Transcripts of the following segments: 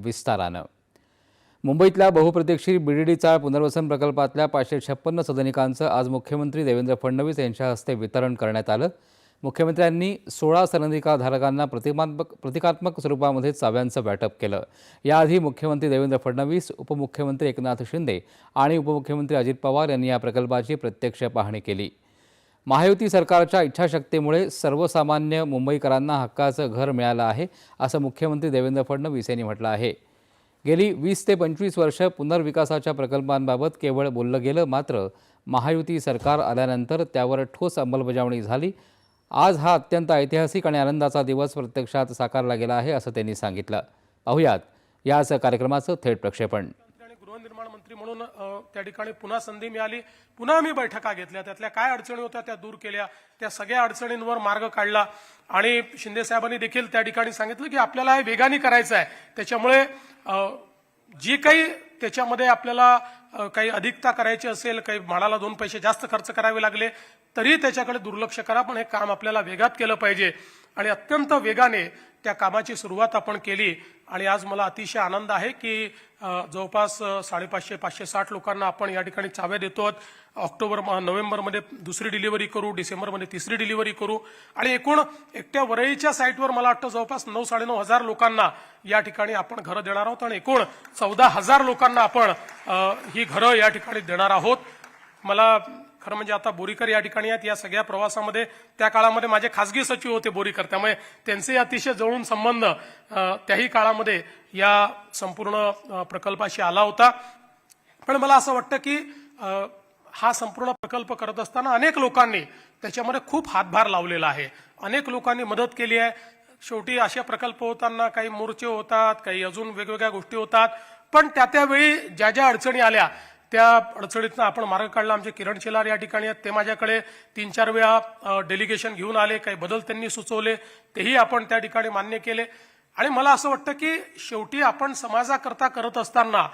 विस्तारानं। मुंबईतल्या बहुप्रतीक्षित बीडीडी चाळ पुनर्वसन प्रकल्पातल्या 556 सदनिकांचं आज मुख्यमंत्री देवेंद्र फडणवीस यांच्या हस्ते वितरण करण्यात आलं। मुख्यमंत्र्यांनी 16 सदनिकाधारकांना प्रतिकात्मक स्वरूपामध्ये चाव्यांचं वाटप केलं। याआधी मुख्यमंत्री देवेंद्र फडणवीस, उपमुख्यमंत्री एकनाथ शिंदे आणि उपमुख्यमंत्री अजित पवार यांनी या प्रकल्पाची प्रत्यक्ष पाहणी केली। महायुती सरकारच्या इच्छाशक्तीमुळे सर्वसामान्य मुंबईकरांना हक्काचं घर मिळालं आहे, असं मुख्यमंत्री देवेंद्र फडणवीस यांनी म्हटलं आहे। गेली 20 ते 25 वर्ष पुनर्विकासाच्या प्रकल्पांबाबत केवळ बोललं गेलं, मात्र महायुती सरकार आल्यानंतर त्यावर ठोस अंमलबजावणी झाली। आज हा अत्यंत ऐतिहासिक आणि आनंदाचा दिवस प्रत्यक्षात साकारला गेला आहे, असं त्यांनी सांगितलं। पाहुयात याच कार्यक्रमाचं थेट प्रक्षेपण। गृहनिर्माण मंत्री म्हणून त्या ठिकाणी पुन्हा संधी मिळाली, पुन्हा मी बैठका घेतल्या, त्यातल्या काय अडचणी होत्या त्या दूर केल्या, त्या सगळ्या अडचणींवर मार्ग काढला आणि शिंदे साहेबांनी देखील त्या ठिकाणी सांगितलं की आपल्याला हे वेगाने करायचं आहे। त्याच्यामुळे जी काही त्याच्यामध्ये आपल्याला काही अधिकता करायची असेल, काही म्हणाला 2 पैसे जास्त खर्च करावे लागले तरी त्याच्याकडे दुर्लक्ष करा, पण हे काम आपल्याला वेगात केलं पाहिजे आणि अत्यंत वेगाने त्या कामाची सुरुवात आपण केली। आणि आज मला अतिशय आनंद आहे की जवळपास 550-560 लोकांना आपण या ठिकाणी चाव्या देतो। नोव्हेंबरमध्ये दुसरी डिलिव्हरी करू, डिसेंबरमध्ये तिसरी डिलिव्हरी करू आणि एकूण एकट्या वरळीच्या साईटवर मला वाटतं जवळपास 9-9.5 हजार लोकांना या ठिकाणी आपण घरं देणार आहोत आणि एकूण 14,000 लोकांना आपण ही घरं या ठिकाणी देणार आहोत। मला खरं म्हणजे आता बोरीकर या ठिकाणी आहेत, या सगळ्या प्रवासामध्ये त्या काळामध्ये माझे खासगी सचिव होते बोरीकर, त्यामुळे त्यांचे अतिशय जवळून संबंध त्याही काळामध्ये या संपूर्ण प्रकल्पाशी आला होता। पण मला असं वाटतं की हा संपूर्ण प्रकल्प करत असताना अनेक लोकांनी त्याच्यामध्ये खूप हातभार लावलेला आहे, अनेक लोकांनी मदत केली आहे। शेवटी असे प्रकल्प होताना काही मोर्चे होतात, काही अजून वेगवेगळ्या गोष्टी होतात, पण त्यावेळी ज्या ज्या अडचणी आल्या त्या अडचणीतनं आपण मार्ग काढला। आमचे किरण शेलार या ठिकाणी आहेत, ते माझ्याकडे 3-4 वेळा डेलिगेशन घेऊन आले, काही बदल त्यांनी सुचवले, तेही आपण त्या ठिकाणी मान्य केले। आणि मला असं वाटतं की शेवटी आपण समाजाकरता करत असताना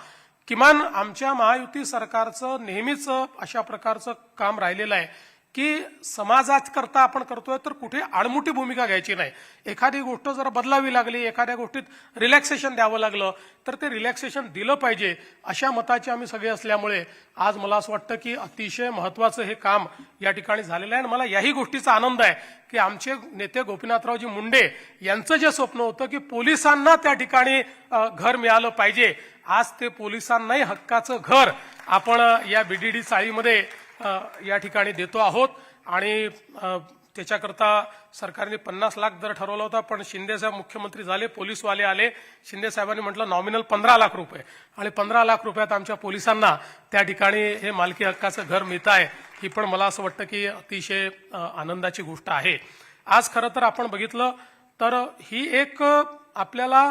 किमान आमच्या महायुती सरकारचं नेहमीच अशा प्रकारचं काम राहिलेलं आहे की समाजाकरता आपण करतोय तर कुठे आडमुठी भूमिका घ्यायची नाही। एखादी गोष्ट जर बदलावी लागली, एखाद्या गोष्टीत रिलॅक्सेशन द्यावं लागलं तर ते रिलॅक्सेशन दिलं पाहिजे, अशा मताचे आम्ही सगळे असल्यामुळे आज मला असं वाटतं की अतिशय महत्त्वाचं हे काम या ठिकाणी झालेलं आहे। आणि मला याही गोष्टीचा आनंद आहे की आमचे नेते गोपीनाथरावजी मुंडे यांचं जे स्वप्न होतं की पोलिसांना त्या ठिकाणी घर मिळालं पाहिजे, आज ते पोलिसांनाही हक्काचं घर आपण या बीडीडी चाळीमध्ये या ठिकाणी देतो आहोत। आणि त्याच्याकरता सरकारने 50 लाख दर ठरवला होता, पण शिंदे साहेब मुख्यमंत्री झाले, पोलीसवाले आले, शिंदे साहेबांनी म्हटलं नॉमिनल 15 लाख रुपये, आणि 15 लाख रुपयात आमच्या पोलिसांना त्या ठिकाणी हे मालकी हक्काचं घर मिळत आहे। ही पण मला असं वाटतं की अतिशय आनंदाची गोष्ट आहे। आज खरं तर आपण बघितलं तर ही एक आपल्याला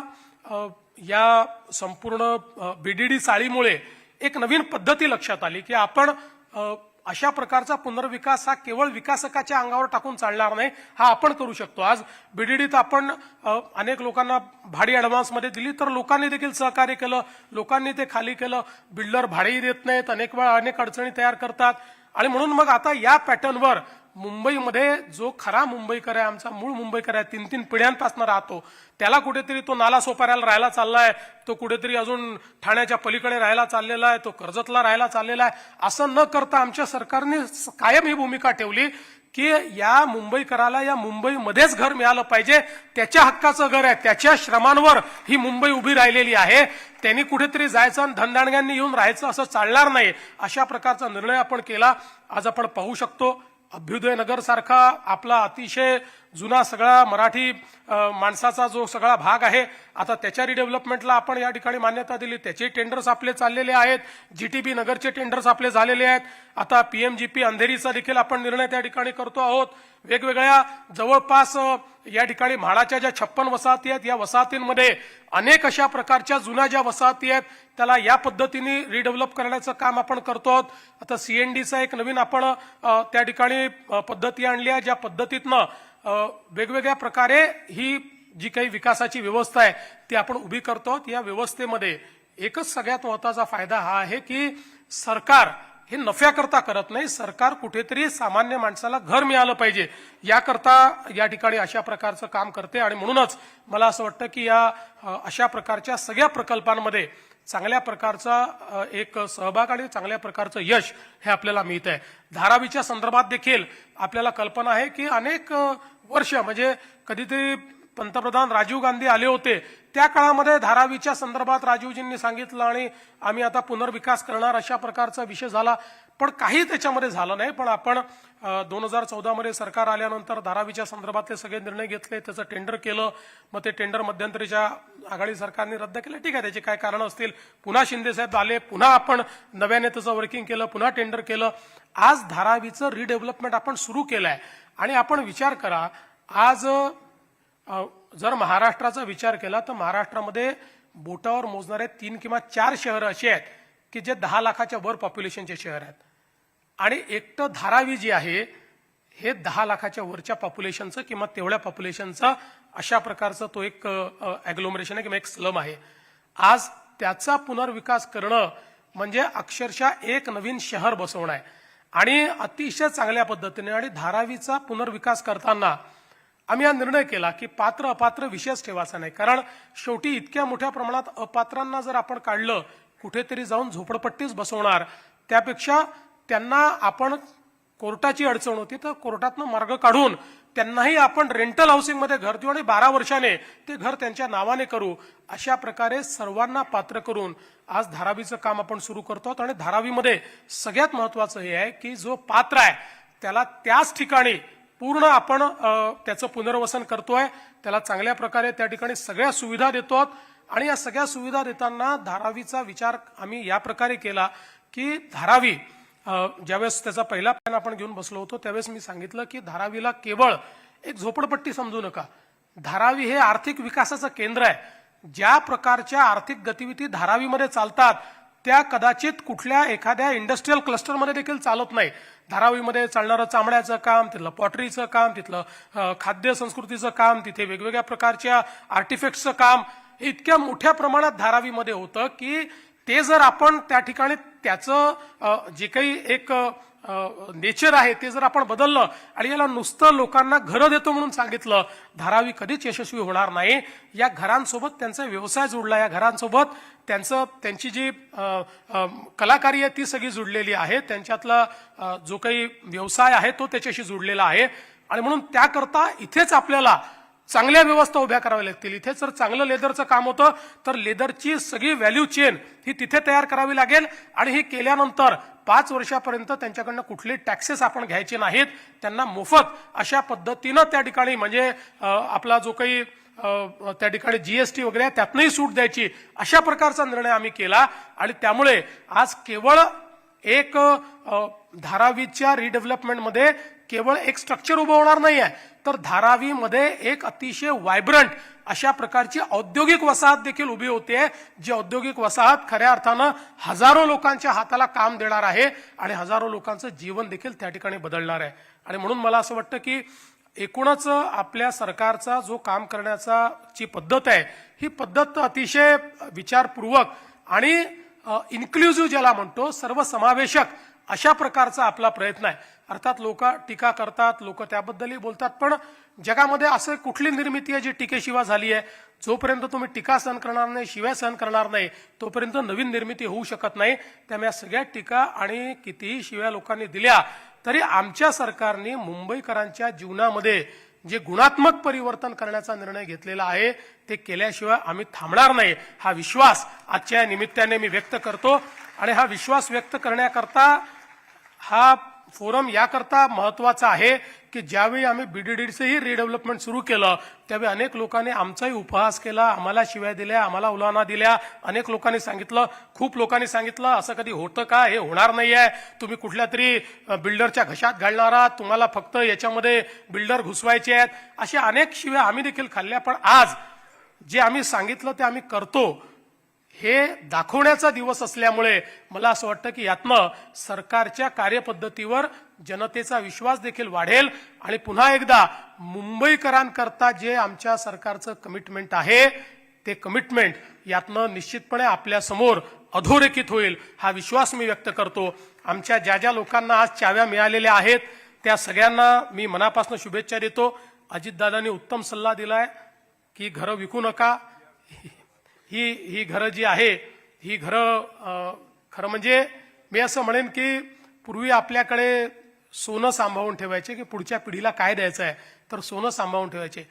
या संपूर्ण बीडीडी चाळीमुळे एक नवीन पद्धती लक्षात आली की आपण अशा प्रकारचा पुनर्विकास हा केवळ विकासकाच्या अंगावर टाकून चालणार नाही, हा आपण करू शकतो। आज बीडीडीत आपण अनेक लोकांना भाडी ॲडव्हान्समध्ये दिली तर लोकांनी देखील सहकार्य केलं, लोकांनी ते खाली केलं, बिल्डर भाडेही देत नाहीत, अनेक वेळा अनेक अडचणी तयार करतात। आणि म्हणून मग आता या पॅटर्नवर मुंबईमध्ये जो खरा मुंबईकर आहे, आमचा मूळ मुंबईकर आहे, 3-3 पिढ्यांपासून राहतो, त्याला कुठेतरी तो नाला सोपाऱ्याला राहायला चाललाय, तो कुठेतरी अजून ठाण्याच्या पलीकडे राहायला चाललेला आहे, तो कर्जतला राहायला चाललेला आहे, असं न करता आमच्या सरकारने कायम ही भूमिका ठेवली की या मुंबईकराला या मुंबईमध्येच घर मिळालं पाहिजे, त्याच्या हक्काचं घर आहे, त्याच्या श्रमांवर ही मुंबई उभी राहिलेली आहे, त्यांनी कुठेतरी जायचं आणि धनदांडग्यांनी येऊन राहायचं असं चालणार नाही, अशा प्रकारचा निर्णय आपण केला। आज आपण पाहू शकतो अभ्युदय नगर सारखा आपला अतिशय जुना सगळा मराठी माणसाचा जो सगळा भाग आहे, आता त्याच्या रिडेव्हलपमेंटला आपण या ठिकाणी मान्यता दिली, त्याचे टेंडर्स आपले चाललेले आहेत, जीटीबी नगरचे टेंडर्स आपले झालेले आहेत, आता पीएमजीपी अंधेरीचा देखील आपण निर्णय त्या ठिकाणी करतो आहोत। वेगवेगळ्या जवळपास या ठिकाणी म्हाडाच्या ज्या 56 वसाहती आहेत, या वसाहतींमध्ये अनेक अशा प्रकारच्या जुन्या ज्या वसाहती आहेत त्याला या पद्धतीने रिडेव्हलप करण्याचं काम आपण करतो आहोत। आता सीएनडीचा एक नवीन आपण त्या ठिकाणी पद्धती आणली आहे, ज्या पद्धतीतनं वेगवेगळ्या प्रकारे ही जी काही विकासाची व्यवस्था आहे ती आपण उभी करतो आहोत। या व्यवस्थेमध्ये एकच सगळ्यात महत्त्वाचा फायदा हा आहे की सरकार हे नफ्याकरता करत नाही. सरकार कुठेतरी सामान्य माणसाला घर मिळालं पाहिजे याकरता या ठिकाणी अशा प्रकारचं काम करते. आणि म्हणूनच मला असं वाटतं की या अशा प्रकारच्या सगळ्या प्रकल्पांमध्ये चांगल्या प्रकारचा एक सहभाग आणि चांगल्या प्रकारचं यश हे आपल्याला मिळत आहे. धारावीच्या संदर्भात देखील आपल्याला कल्पना आहे की अनेक वर्ष म्हणजे कधीतरी पंतप्रधान राजीव गांधी आले होते त्या काळामध्ये धारावीच्या संदर्भात राजीवजींनी सांगितलं आणि आम्ही आता पुनर्विकास करणार अशा प्रकारचा विषय झाला, पण काही त्याच्यामध्ये झालं नाही. पण आपण 2014 मध्ये सरकार आल्यानंतर धारावीच्या संदर्भातले सगळे निर्णय घेतले, त्याचं टेंडर केलं. मग ते टेंडर मध्यंतरीच्या आघाडी सरकारने रद्द केलं. ठीक आहे, त्याचे काय कारण असतील. पुन्हा शिंदे साहेब आले, पुन्हा आपण नव्याने त्याचं वर्किंग केलं, पुन्हा टेंडर केलं. आज धारावीचं रिडेव्हलपमेंट आपण सुरू केलंय. आणि आपण विचार करा, आज जर महाराष्ट्राचा विचार केला तर महाराष्ट्रामध्ये बोटावर मोजणारे 3 किंवा 4 शहरं अशी आहेत की जे 10 लाखाच्या वर पॉप्युलेशनचे शहर आहेत. आणि एकटं धारावी जे आहे हे 10 लाखाच्या वरच्या पॉप्युलेशनचं किंवा तेवढ्या पॉप्युलेशनचा अशा प्रकारचं तो एक ॲग्लोमरेशन आहे किंवा एक स्लम आहे. आज त्याचा पुनर्विकास करणं म्हणजे अक्षरशः एक नवीन शहर बसवणं आहे. आणि अतिशय चांगल्या पद्धतीने आणि धारावीचा पुनर्विकास करताना आम्ही हा निर्णय केला की पात्र अपात्र विषयच ठेवायचा नाही. कारण शेवटी इतक्या मोठ्या प्रमाणात अपात्रांना जर आपण काढलं, कुठेतरी जाऊन झोपडपट्टीच बसवणार, त्यापेक्षा त्यांना आपण कोर्टाची अडचण होती तर कोर्टातनं मार्ग काढून त्यांनाही आपण रेंटल हाऊसिंगमध्ये घर देऊ आणि 12 वर्षाने ते घर त्यांच्या नावाने करू. अशा प्रकारे सर्वांना पात्र करून आज धारावीचं काम आपण सुरू करतो. आणि धारावीमध्ये सगळ्यात महत्वाचं हे आहे की जो पात्र आहे त्याला त्याच ठिकाणी पूर्ण आपण त्याचं पुनर्वसन करतोय, त्याला चांगल्या प्रकारे त्या ठिकाणी सगळ्या सुविधा देतो. आणि या सगळ्या सुविधा देताना धारावीचा विचार आम्ही या प्रकारे केला की धारावी ज्यावेळेस त्याचा पहिला प्लॅन आपण घेऊन बसलो होतो त्यावेळेस मी सांगितलं की धारावीला केवळ एक झोपडपट्टी समजू नका. धारावी हे आर्थिक विकासाचं केंद्र आहे. ज्या प्रकारच्या आर्थिक गतिविधी धारावीमध्ये चालतात त्या कदाचित कुठल्या एखाद्या इंडस्ट्रीयल क्लस्टरमध्ये देखील चालत नाही. धारावीमध्ये चालणारं चामड्याचं काम, तिथलं पॉटरीचं काम, तिथलं खाद्य संस्कृतीचं काम, तिथे वेगवेगळ्या प्रकारच्या आर्टिफॅक्ट्सचं काम हे इतक्या मोठ्या प्रमाणात धारावीमध्ये होतं की ते जर आपण त्या ठिकाणी त्याचं जे काही एक नेचर आहे ते जर आपण बदललं आणि याला नुसतं लोकांना घरं देतो म्हणून सांगितलं, धारावी कधीच यशस्वी होणार नाही. या घरांसोबत त्यांचा व्यवसाय जोडला, या घरांसोबत त्यांची जी कलाकारी आहे ती सगळी जुडलेली आहे, त्यांच्यातला जो काही व्यवसाय आहे तो त्याच्याशी जुडलेला आहे. आणि म्हणून त्याकरता इथेच आपल्याला चांगल्या व्यवस्था उभ्या कराव्या लागतील. इथे जर चांगलं लेदरचं काम होतं तर लेदरची सगळी व्हॅल्यू चेन ही तिथे तयार करावी लागेल. आणि हे केल्यानंतर 5 वर्षापर्यंत त्यांच्याकडनं कुठले टॅक्सेस आपण घ्यायचे नाहीत, त्यांना मोफत अशा पद्धतीनं त्या ठिकाणी म्हणजे आपला जो काही त्या ठिकाणी जीएसटी वगैरे त्यातनंही सूट द्यायची अशा प्रकारचा निर्णय आम्ही केला. आणि त्यामुळे आज केवळ एक धारावीच्या रिडेव्हलपमेंटमध्ये केवळ एक स्ट्रक्चर उभं होणार नाही आहे, तर धारावीमध्ये एक अतिशय व्हायब्रंट अशा प्रकारची औद्योगिक वसाहत देखील उभी होते, जी औद्योगिक वसाहत खऱ्या अर्थानं हजारो लोकांच्या हाताला काम देणार आहे आणि हजारो लोकांचं जीवन देखील त्या ठिकाणी बदलणार आहे. आणि म्हणून मला असं वाटतं की एकूणच आपल्या सरकारचा जो काम करण्याचा जी पद्धत आहे ही पद्धत अतिशय विचारपूर्वक आणि इन्क्लुझिव्ह ज्याला म्हणतो सर्वसमावेशक अशा प्रकारचा आपला प्रयत्न आहे. अर्थात लोक टीका करतात, लोक त्याबद्दलही बोलतात, पण जगामध्ये असं कुठली निर्मिती आहे जी टीकेशिवाय झाली आहे? जोपर्यंत तुम्ही टीका सहन करणार नाही, शिवाय सहन करणार नाही, तोपर्यंत नवीन निर्मिती होऊ शकत नाही. त्यामुळे सगळ्या टीका आणि कितीही शिव्या लोकांनी दिल्या तरी आमच्या सरकारने मुंबईकरांच्या जीवनामध्ये जे गुणात्मक परिवर्तन करण्याचा निर्णय घेतलेला आहे ते केल्याशिवाय आम्ही थांबणार नाही, हा विश्वास आजच्या निमित्ताने मी व्यक्त करतो. आणि हा विश्वास व्यक्त करण्याकरता हा फोरम याकरता महत्वाचा आहे की ज्यावेळी आम्ही बीडीडीचंही रिडेव्हलपमेंट सुरू केलं त्यावेळी अनेक लोकांनी आमचाही उपहास केला, आम्हाला शिव्या दिल्या, आम्हाला उलाना दिल्या. अनेक लोकांनी सांगितलं, खूप लोकांनी सांगितलं असं कधी होतं का, हे होणार नाहीये, तुम्ही कुठल्या तरी बिल्डरच्या घशात घालणार आहात, तुम्हाला फक्त याच्यामध्ये बिल्डर घुसवायचे आहेत, अशा अनेक शिव्या आम्ही देखील खाल्ल्या. पण आज जे आम्ही सांगितलं ते आम्ही करतो हे दाखवण्याचा दिवस असल्यामुळे मला असं वाटतं की यातनं सरकारच्या कार्यपद्धतीवर जनतेचा विश्वास देखील वाढेल. आणि पुन्हा एकदा मुंबईकरांकरता जे आमच्या सरकारचं कमिटमेंट आहे ते कमिटमेंट यातनं निश्चितपणे आपल्या समोर अधोरेखित होईल हा विश्वास मी व्यक्त करतो. आमच्या ज्या ज्या लोकांना आज चाव्या मिळालेल्या आहेत त्या सगळ्यांना मी मनापासून शुभेच्छा देतो. अजितदादांनी उत्तम सल्ला दिलाय की घरं विकू नका. ही घरं जी आहे ही घरं खरं म्हणजे मी असं म्हणेन की पूर्वी आपल्याकडे सोनं सांभाळून ठेवायचे की पुढच्या पिढीला काय द्यायचं आहे तर सोनं सांभाळून ठेवायचे.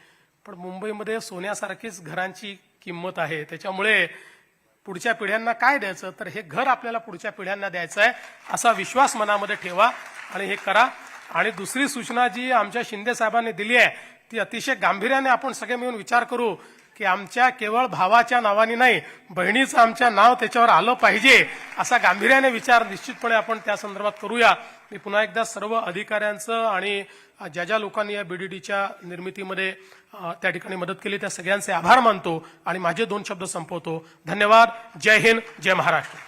पण मुंबईमध्ये सोन्यासारखीच घरांची किंमत आहे. त्याच्यामुळे पुढच्या पिढ्यांना काय द्यायचं तर हे घर आपल्याला पुढच्या पिढ्यांना द्यायचं आहे असा विश्वास मनामध्ये ठेवा आणि हे करा. आणि दुसरी सूचना जी आमच्या शिंदे साहेबांनी दिली आहे ती अतिशय गांभीर्याने आपण सगळे मिळून विचार करू की आमच्या केवळ भावाच्या नावाने नाही बहिणीचं आमच्या नाव त्याच्यावर आलं पाहिजे असा गांभीर्याने विचार निश्चितपणे आपण त्या संदर्भात करूया. मी पुन्हा एकदा सर्व अधिकाऱ्यांचं आणि ज्या ज्या लोकांनी या बीडीडीच्या निर्मितीमध्ये त्या ठिकाणी मदत केली त्या सगळ्यांचे आभार मानतो आणि माझे 2 शब्द संपवतो. धन्यवाद. जय हिंद, जय महाराष्ट्र.